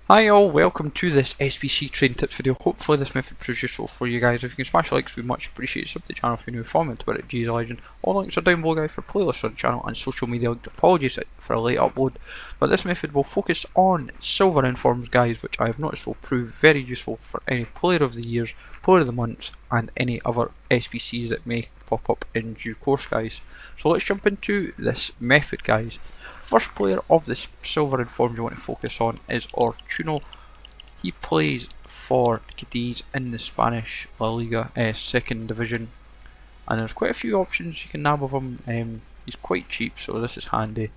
Hi all, welcome to this SBC trading tips video. Hopefully this method proves useful for you guys. If you can smash likes, we much appreciate it. Sub to the channel if you're new. Follow me on Twitter at GZLegend. All links are down below guys for playlists on the channel and social media links. Apologies for a late upload, but this method will focus on silver informs guys, which I have noticed will prove very useful for any player of the years, player of the months and any other SBCs that may pop up in due course guys. So let's jump into this method guys. First player of this silver informed you want to focus on is Ortuno. He plays for Cadiz in the Spanish La Liga second division, and there's quite a few options you can nab of him. He's quite cheap, so this is handy.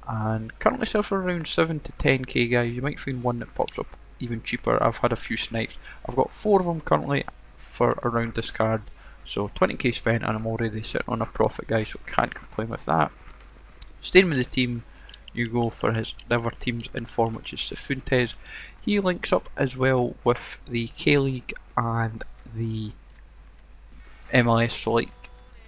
And currently sells for around 7 to 10k guys. You might find one that pops up even cheaper. I've had a few snipes. I've got 4 of them currently for around this card, so 20k spent and I'm already sitting on a profit guys, so can't complain with that. Staying with the team, you go for his other team's inform, which is Sifuentes. He links up as well with the K-League and the MLS, so like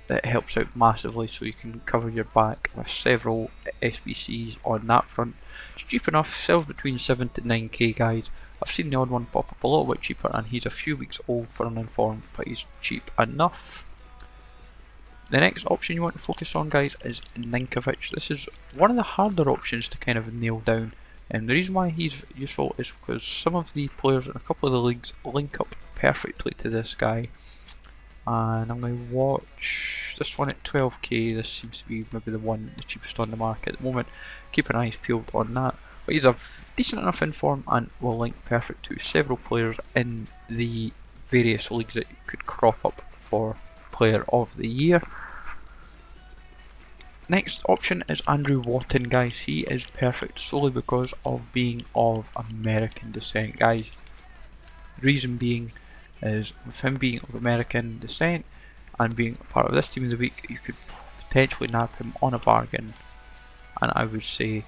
it helps out massively, so you can cover your back with several SBCs on that front. It's cheap enough, sells between 7 to 9k guys. I've seen the odd one pop up a little bit cheaper, and he's a few weeks old for an inform, but he's cheap enough. The next option you want to focus on guys is Ninkovic. This is one of the harder options to kind of nail down, and the reason why he's useful is because some of the players in a couple of the leagues link up perfectly to this guy. And I'm going to watch this one at 12k. This seems to be maybe the cheapest on the market at the moment. Keep an eye peeled on that. But he's a decent enough inform and will link perfect to several players in the various leagues that you could crop up for player of the year. Next option is Andrew Wotton guys. He is perfect solely because of being of American descent guys. Reason being is with him being of American descent and being part of this team of the week, you could potentially nab him on a bargain, and I would say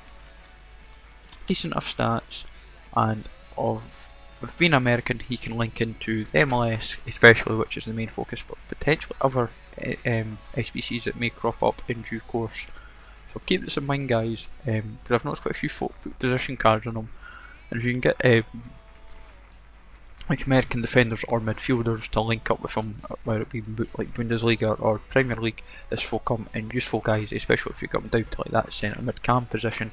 decent enough stats, and with being American he can link into the MLS especially, which is the main focus, but potentially other SBCs that may crop up in due course. So keep this in mind guys, because I've noticed quite a few folk position cards on them, and if you can get like American defenders or midfielders to link up with them, whether it be like Bundesliga or Premier League, this will come in useful guys, especially if you come down to like that centre mid cam position.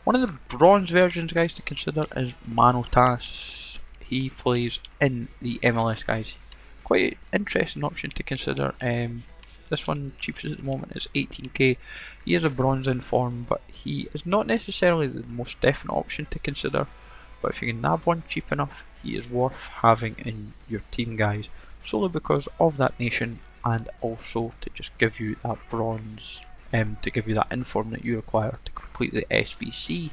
One of the bronze versions guys to consider is Manotas. He plays in the MLS guys. Quite an interesting option to consider. This one cheapest at the moment is 18k. He is a bronze inform, but he is not necessarily the most definite option to consider. But if you can nab one cheap enough, he is worth having in your team guys, solely because of that nation, and also to just give you that bronze, to give you that inform that you require to complete the SBC.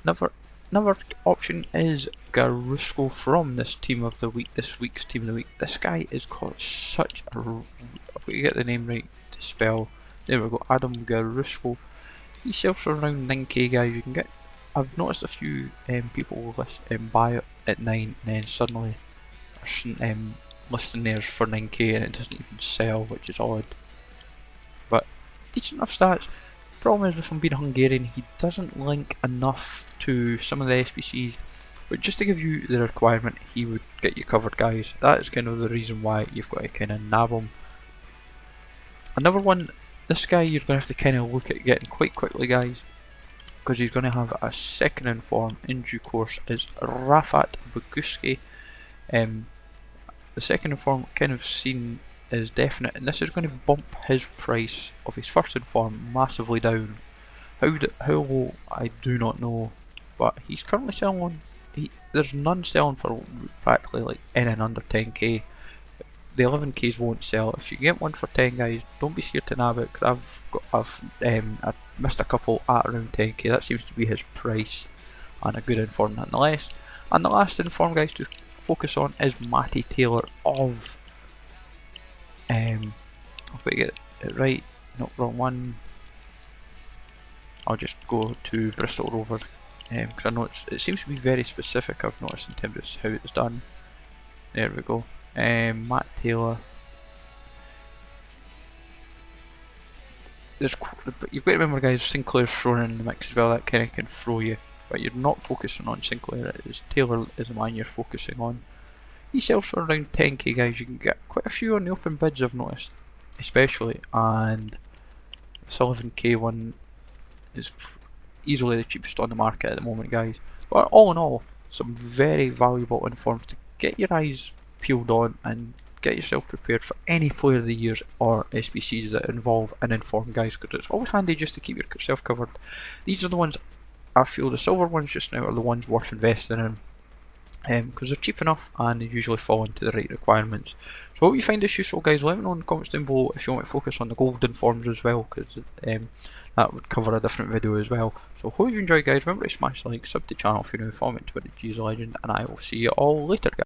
Another option is Garusco from this team of the week, this week's team of the week. This guy is got such a, I've got to get the name right to spell, there we go, Adam Garusco. He sells for around 9k guys. You can get, I've noticed a few people buy it at 9 and then suddenly listing theirs for 9k and it doesn't even sell, which is odd. But decent enough stats. Problem is with him being Hungarian, he doesn't link enough to some of the SBCs, but just to give you the requirement, he would get you covered guys. That is kind of the reason why you've got to kind of nab him. Another one, this guy you're going to have to kind of look at getting quite quickly guys, because he's going to have a second inform in due course, is Rafat Boguski. The second inform kind of seen is definite, and this is going to bump his price of his first inform massively down. How low I do not know, but he's currently selling there's none selling for practically like in and under 10k. The 11k's won't sell. If you get one for 10 guys, don't be scared to nab it, because I've missed a couple at around 10k. That seems to be his price, and a good inform nonetheless. And the last inform guys to focus on is Matty Taylor of I've got to get it right, no, wrong one. I'll just go to Bristol Rovers, because I know it seems to be very specific, I've noticed, in terms of how it's done. There we go. Matt Taylor. but you've got to remember, guys, Sinclair's thrown in the mix as well. That kind of can throw you, but you're not focusing on Sinclair. It is Taylor is the man you're focusing on. He sells for around 10k, guys. You can get quite a few on the open bids, I've noticed, especially, and the Sullivan K1 is easily the cheapest on the market at the moment, guys. But all in all, some very valuable informs to get your eyes peeled on and get yourself prepared for any player of the years or SBCs that involve an inform, guys, because it's always handy just to keep yourself covered. These are the ones I feel the silver ones just now are the ones worth investing in, because they're cheap enough and they usually fall into the right requirements. So hope you find this useful, guys. Let me know in the comments down below if you want to focus on the golden forms as well, because that would cover a different video as well. So hope you enjoyed, guys. Remember to smash the like, sub to the channel if you're new, follow me on Twitter, G's Legend, and I will see you all later, guys.